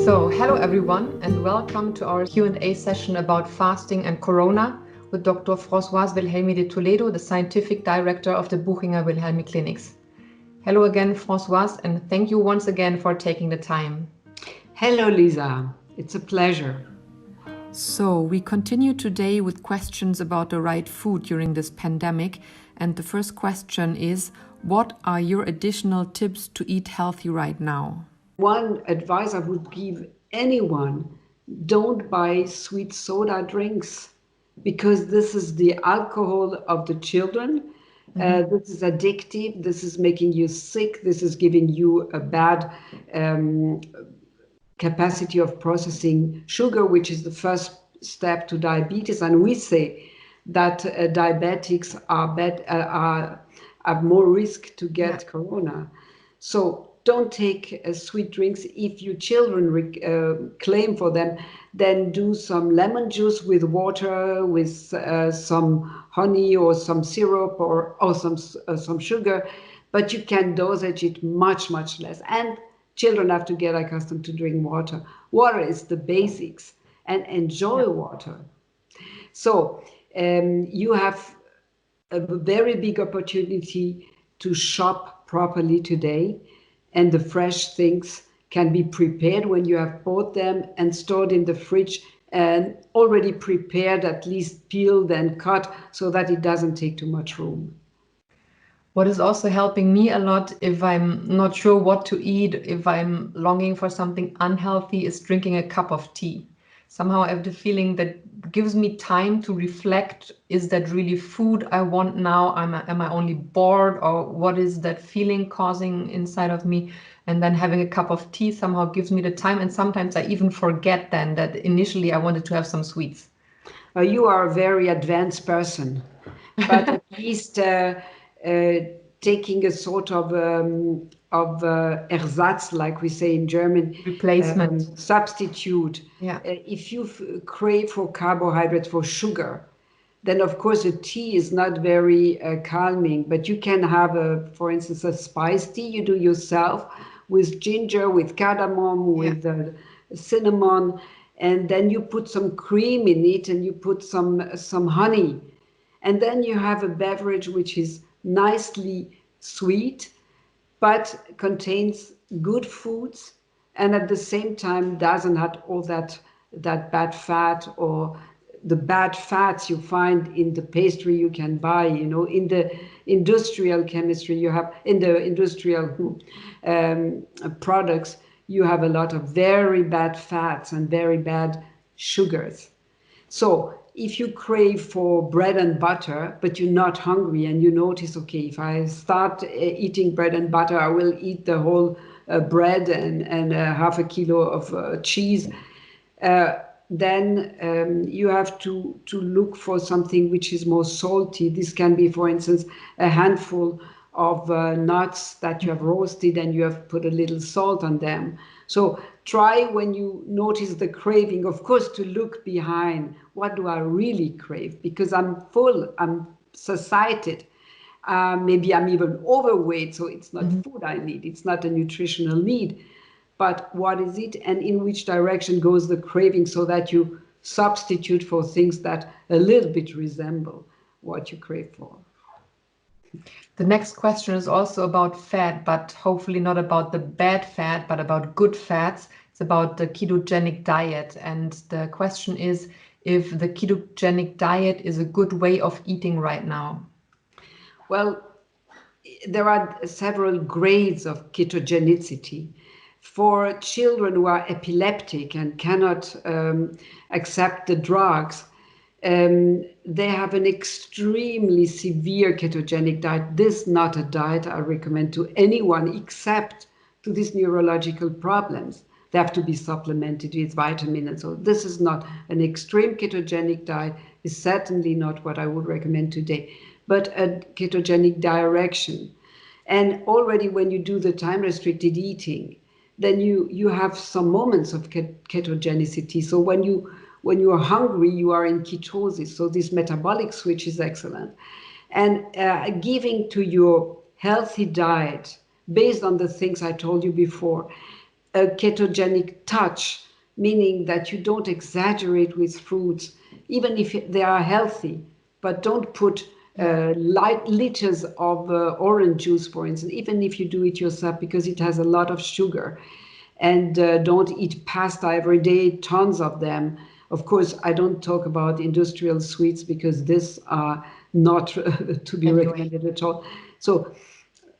So, hello everyone, and welcome to our Q&A session about fasting and Corona with Dr. Françoise Wilhelmi de Toledo, the Scientific Director of the Buchinger Wilhelmi Clinics. Hello again, Françoise, and thank you once again for taking the time. Hello, Lisa. It's a pleasure. So, we continue today with questions about the right food during this pandemic. And the first question is, what are your additional tips to eat healthy right now? One advice I would give anyone, don't buy sweet soda drinks because this is the alcohol of the children. This is addictive. This is making you sick. This is giving you a bad capacity of processing sugar, which is the first step to diabetes. And we say that diabetics have more risk to get corona. So don't take sweet drinks. If your children claim for them, then do some lemon juice with water, with some honey or some syrup or some sugar, but you can dosage it much, much less. And children have to get accustomed to drink water. Water is the basics, and enjoy water. So you have a very big opportunity to shop properly today, and the fresh things can be prepared when you have bought them and stored in the fridge and already prepared, at least peeled and cut, so that it doesn't take too much room. What is also helping me a lot if I'm not sure what to eat, if I'm longing for something unhealthy, is drinking a cup of tea. Somehow I have the feeling that gives me time to reflect, is that really food I want now? Am I only bored, or what is that feeling causing inside of me? And then having a cup of tea somehow gives me the time. And sometimes I even forget then that initially I wanted to have some sweets. You are a very advanced person, but at least taking a sort of Ersatz, like we say in German, Replacement. Substitute. Yeah. If you crave for carbohydrates, for sugar, then of course a tea is not very calming, but you can have, for instance, a spice tea you do yourself with ginger, with cardamom, with cinnamon, and then you put some cream in it and you put some honey. And then you have a beverage which is nicely sweet, but contains good foods, and at the same time doesn't have all that bad fat or the bad fats you find in the pastry you can buy, in the industrial chemistry you have, in the industrial products, you have a lot of very bad fats and very bad sugars. So if you crave for bread and butter, but you're not hungry and you notice, okay, if I start eating bread and butter, I will eat the whole bread and half a kilo of cheese, then you have to look for something which is more salty. This can be, for instance, a handful of nuts that you have roasted and you have put a little salt on them. So try, when you notice the craving, of course, to look behind. What do I really crave? Because I'm full, I'm satiated. Maybe I'm even overweight, so it's not food I need. It's not a nutritional need. But what is it, and in which direction goes the craving, so that you substitute for things that a little bit resemble what you crave for. The next question is also about fat, but hopefully not about the bad fat, but about good fats. It's about the ketogenic diet. And the question is if the ketogenic diet is a good way of eating right now. Well, there are several grades of ketogenicity. For children who are epileptic and cannot accept the drugs, they have an extremely severe ketogenic diet. This is not a diet I recommend to anyone except to these neurological problems. They have to be supplemented with vitamin, and so this is not an extreme ketogenic diet. Is certainly not what I would recommend today, but a ketogenic direction. And already when you do the time-restricted eating, then you have some moments of ketogenicity. So when you are hungry, you are in ketosis. So this metabolic switch is excellent. And giving to your healthy diet, based on the things I told you before, a ketogenic touch, meaning that you don't exaggerate with fruits, even if they are healthy, but don't put Yeah. liters of orange juice, for instance, even if you do it yourself, because it has a lot of sugar. And don't eat pasta every day, tons of them. Of course, I don't talk about industrial sweets because these are not to be Anyway. recommended at all. So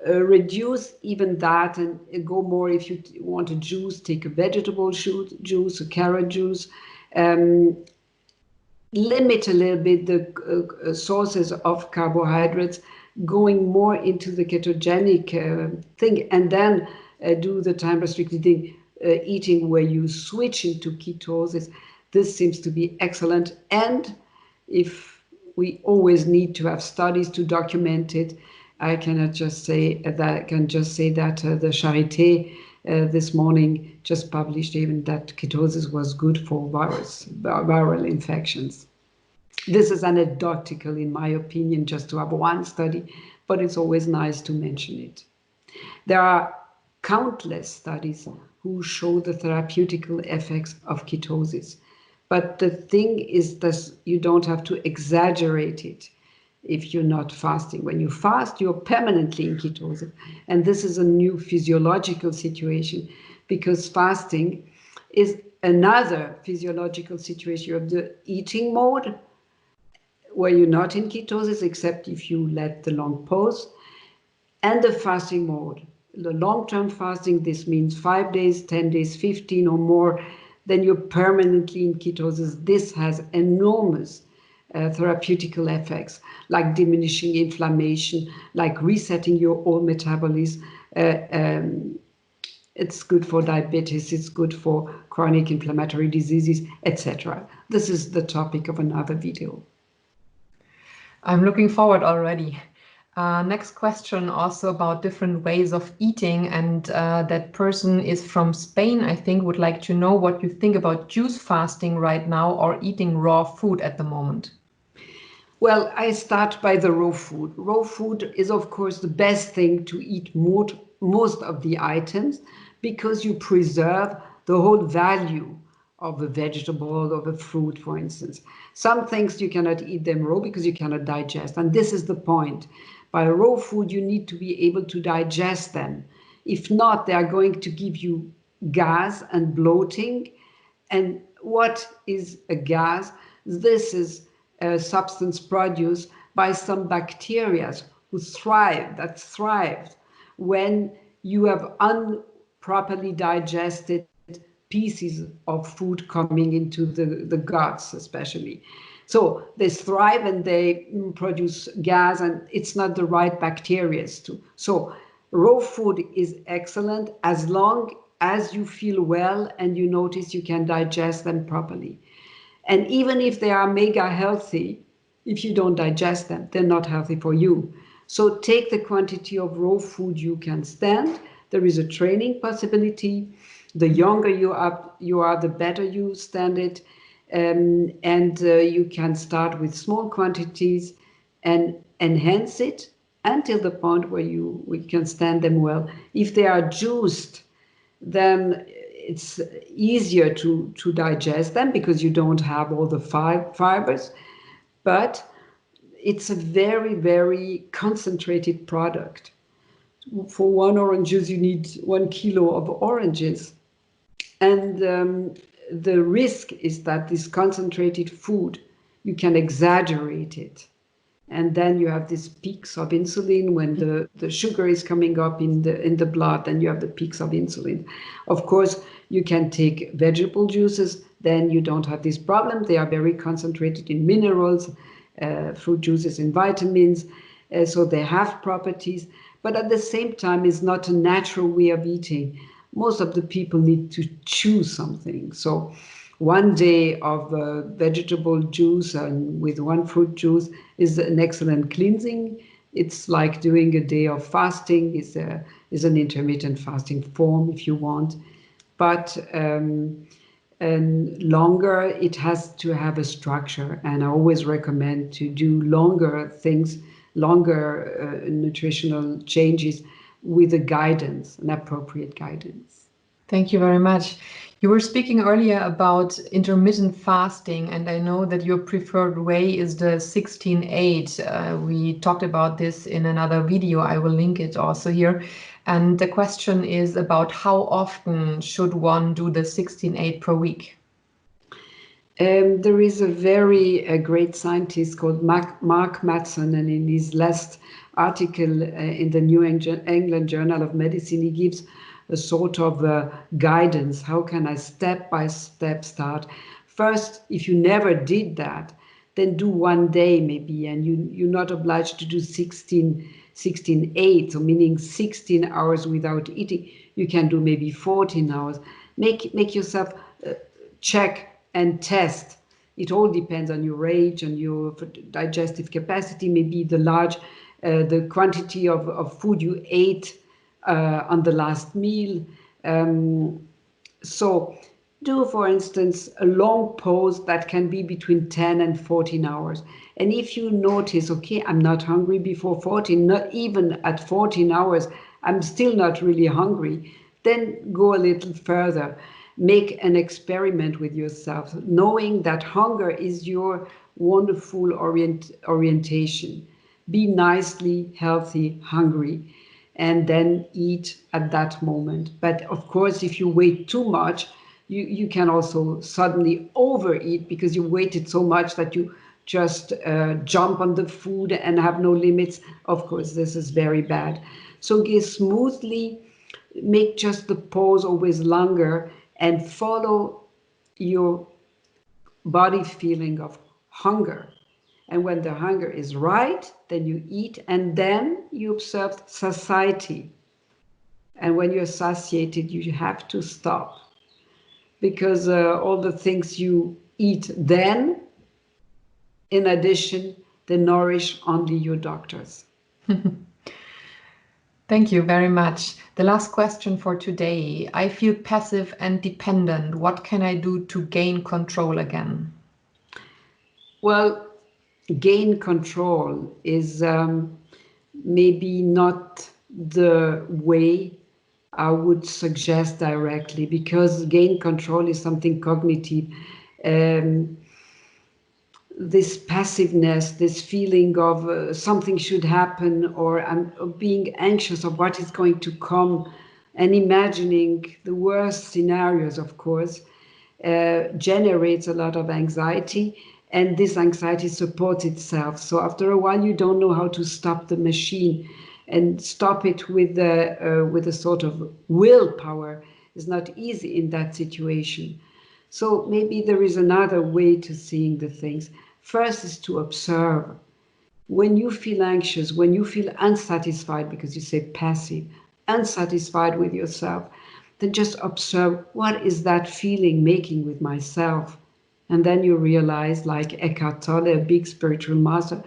reduce even that and go more. If you want a juice, take a vegetable juice, a carrot juice. Um, Limit a little bit the sources of carbohydrates, going more into the ketogenic thing, and then do the time restricted eating where you switch into ketosis. This seems to be excellent. And if we always need to have studies to document it, I cannot just say that. I can just say that the Charité this morning just published even that ketosis was good for viral infections. This is anecdotal, in my opinion, just to have one study, but it's always nice to mention it. There are countless studies who show the therapeutical effects of ketosis. But the thing is that you don't have to exaggerate it if you're not fasting. When you fast, you're permanently in ketosis. And this is a new physiological situation because fasting is another physiological situation. You have the eating mode where you're not in ketosis except if you let the long pause, and the fasting mode. The long-term fasting, this means 5 days, 10 days, 15 or more, then you're permanently in ketosis. This has enormous therapeutical effects, like diminishing inflammation, like resetting your own metabolism. Uh, um, it's good for diabetes, it's good for chronic inflammatory diseases, etc. This is the topic of another video. I'm looking forward already. Next question also about different ways of eating, and that person is from Spain, I think, would like to know what you think about juice fasting right now or eating raw food at the moment. Well, I start by the raw food. Raw food is, of course, the best thing to eat most of the items because you preserve the whole value of a vegetable, of a fruit, for instance. Some things you cannot eat them raw because you cannot digest. And this is the point. By raw food, you need to be able to digest them. If not, they are going to give you gas and bloating. And what is a gas? This is a substance produced by some bacteria that thrive when you have improperly digested pieces of food coming into the guts, especially. So they thrive and they produce gas, and it's not the right bacteria to. So raw food is excellent as long as you feel well and you notice you can digest them properly. And even if they are mega healthy, if you don't digest them, they're not healthy for you. So take the quantity of raw food you can stand. There is a training possibility. The younger you are, the better you stand it. And you can start with small quantities and enhance it until the point where we can stand them well. If they are juiced, then it's easier to digest them because you don't have all the fibers. But it's a very, very concentrated product. For one orange juice, you need 1 kilo of oranges. And the risk is that this concentrated food, you can exaggerate it. And then you have these peaks of insulin when the sugar is coming up in the blood, and you have the peaks of insulin. Of course, you can take vegetable juices, then you don't have this problem. They are very concentrated in minerals, fruit juices in vitamins, so they have properties. But at the same time, it's not a natural way of eating. Most of the people need to choose something. So one day of vegetable juice and with one fruit juice is an excellent cleansing. It's like doing a day of fasting. Is an intermittent fasting form if you want, but and longer, it has to have a structure. And I always recommend to do longer things, longer nutritional changes with a guidance, an appropriate guidance. Thank you very much. You were speaking earlier about intermittent fasting, and I know that your preferred way is the 16/8. We talked about this in another video. I will link it also here. And the question is about how often should one do the 16/8 per week? There is a very great scientist called Mark Matson, and in his last article in the New England Journal of Medicine, he gives a sort of guidance. How can I step by step start? First, if you never did that, then do one day maybe, and you're not obliged to do 16/8, so meaning 16 hours without eating. You can do maybe 14 hours. Make yourself check and test. It all depends on your age and your digestive capacity, maybe the quantity of food you ate on the last meal. So do, for instance, a long pause that can be between 10 and 14 hours. And if you notice, okay, I'm not hungry before 14, not even at 14 hours, I'm still not really hungry, then go a little further. Make an experiment with yourself, knowing that hunger is your wonderful orientation. Be nicely, healthy, hungry, and then eat at that moment. But of course, if you wait too much, you can also suddenly overeat because you waited so much that you just jump on the food and have no limits. Of course, this is very bad. So go smoothly, make just the pause always longer, and follow your body feeling of hunger. And when the hunger is right, then you eat, and then you observe satiety. And when you're satiated, you have to stop because all the things you eat then, in addition, they nourish only your doctors. Thank you very much. The last question for today. I feel passive and dependent. What can I do to gain control again? Well, gain control is maybe not the way I would suggest directly, because gain control is something cognitive. Um, this passiveness, this feeling of something should happen, or I'm being anxious of what is going to come, and imagining the worst scenarios, of course, generates a lot of anxiety, and this anxiety supports itself. So after a while, you don't know how to stop the machine, and stop it with a sort of willpower is not easy in that situation. So maybe there is another way to seeing the things. First is to observe. When you feel anxious, when you feel unsatisfied, because you say passive, unsatisfied with yourself, then just observe, what is that feeling making with myself? And then you realize, like Eckhart Tolle, a big spiritual master,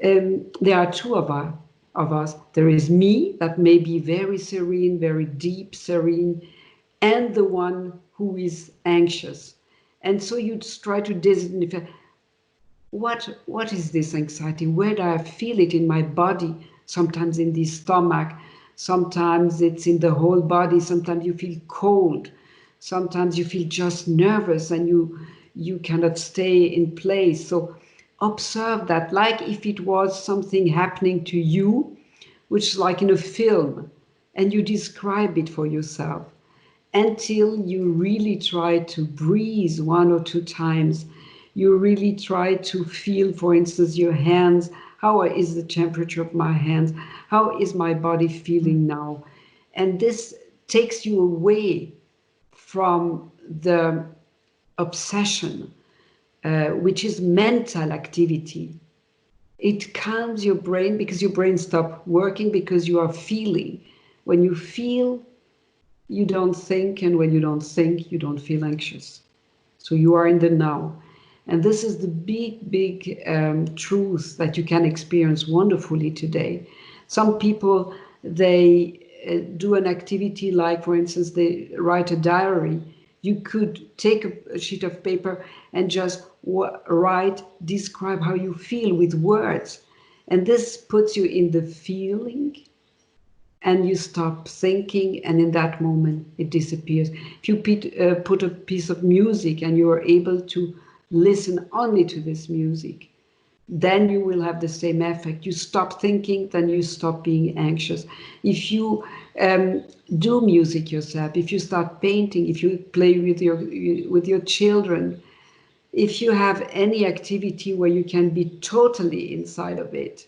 there are two of us. There is me, that may be very serene, very deep serene, and the one who is anxious. And so you try to designate, what is this anxiety? Where do I feel it in my body? Sometimes in the stomach, sometimes it's in the whole body, sometimes you feel cold, sometimes you feel just nervous and you cannot stay in place. So observe that, like if it was something happening to you, which is like in a film, and you describe it for yourself until you really try to breathe one or two times. You really try to feel, for instance, your hands. How is the temperature of my hands? How is my body feeling now? And this takes you away from the obsession, which is mental activity. It calms your brain because your brain stops working because you are feeling. When you feel, you don't think, and when you don't think, you don't feel anxious. So you are in the now. And this is the big truth that you can experience wonderfully today. Some people, they do an activity like, for instance, they write a diary. You could take a sheet of paper and just write, describe how you feel with words. And this puts you in the feeling, and you stop thinking, and in that moment it disappears. If you put a piece of music and you are able to listen only to this music, then you will have the same effect. You stop thinking, then you stop being anxious. If you do music yourself, if you start painting, if you play with your children, if you have any activity where you can be totally inside of it,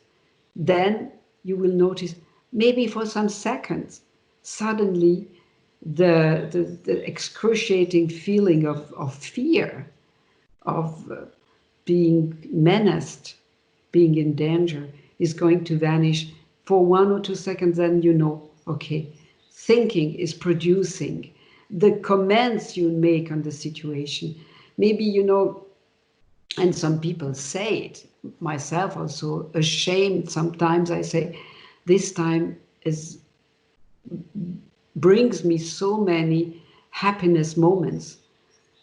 then you will notice maybe for some seconds, suddenly the excruciating feeling of fear, of being menaced, being in danger is going to vanish for 1 or 2 seconds. Then you know, okay, thinking is producing the comments you make on the situation. Maybe, and some people say it, myself also ashamed sometimes, I say, this time is brings me so many happiness moments,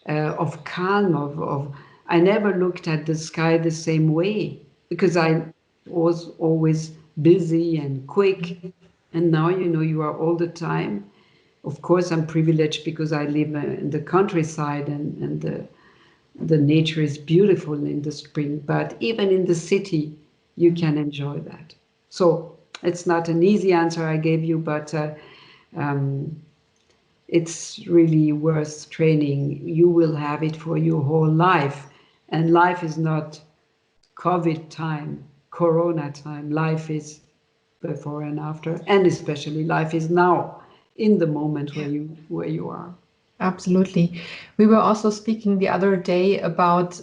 of calm, of I never looked at the sky the same way because I was always busy and quick. And now, you are all the time. Of course, I'm privileged because I live in the countryside, and the nature is beautiful in the spring. But even in the city, you can enjoy that. So it's not an easy answer I gave you, but um, it's really worth training. You will have it for your whole life. And life is not COVID time, Corona time. Life is before and after, and especially life is now, in the moment where you are. Absolutely. We were also speaking the other day about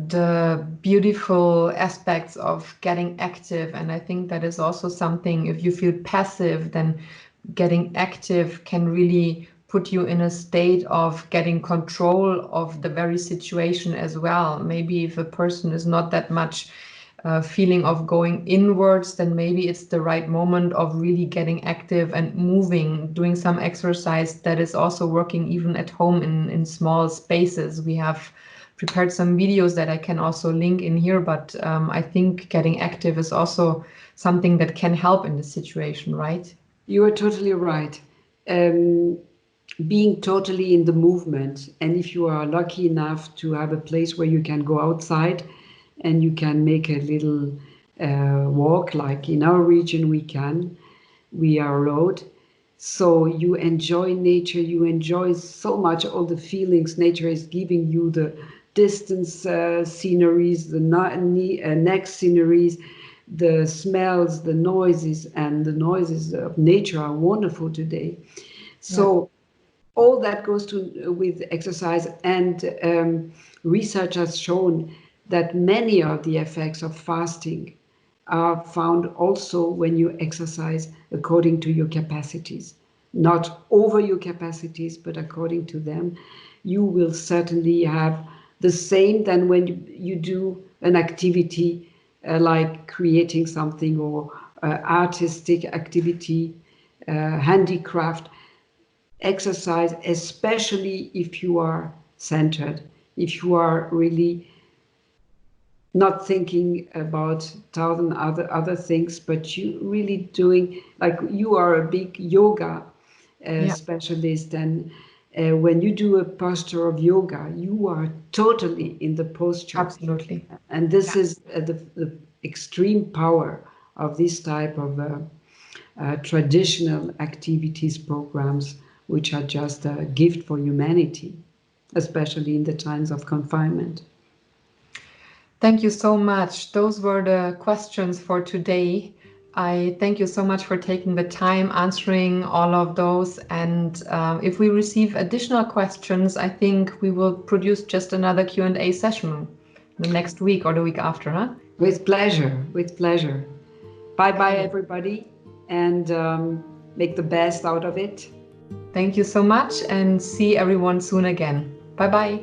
the beautiful aspects of getting active. And I think that is also something, if you feel passive, then getting active can really put you in a state of getting control of the very situation as well. Maybe if a person is not that much feeling of going inwards, then maybe it's the right moment of really getting active and moving, doing some exercise that is also working even at home in small spaces. We have prepared some videos that I can also link in here, but I think getting active is also something that can help in this situation, right? You are totally right. Um, Being totally in the movement, and if you are lucky enough to have a place where you can go outside and you can make a little walk, like in our region we are allowed. So you enjoy nature, you enjoy so much all the feelings nature is giving you, the distance sceneries, the next sceneries, the smells, the noises, and the noises of nature are wonderful today. Yeah, So all that goes to with exercise, and research has shown that many of the effects of fasting are found also when you exercise according to your capacities, not over your capacities, but according to them. You will certainly have the same than when you do an activity like creating something, or artistic activity, handicraft. Exercise, especially if you are centered, if you are really not thinking about thousand other things, but you really doing, like you are a big yoga yeah, specialist, and when you do a posture of yoga, you are totally in the posture, absolutely. and this is the extreme power of this type of traditional activities programs, which are just a gift for humanity, especially in the times of confinement. Thank you so much. Those were the questions for today. I thank you so much for taking the time answering all of those. And if we receive additional questions, I think we will produce just another Q&A session the next week or the week after, huh? With pleasure, with pleasure. Bye bye, Okay. everybody, and make the best out of it. Thank you so much and see everyone soon again. Bye bye.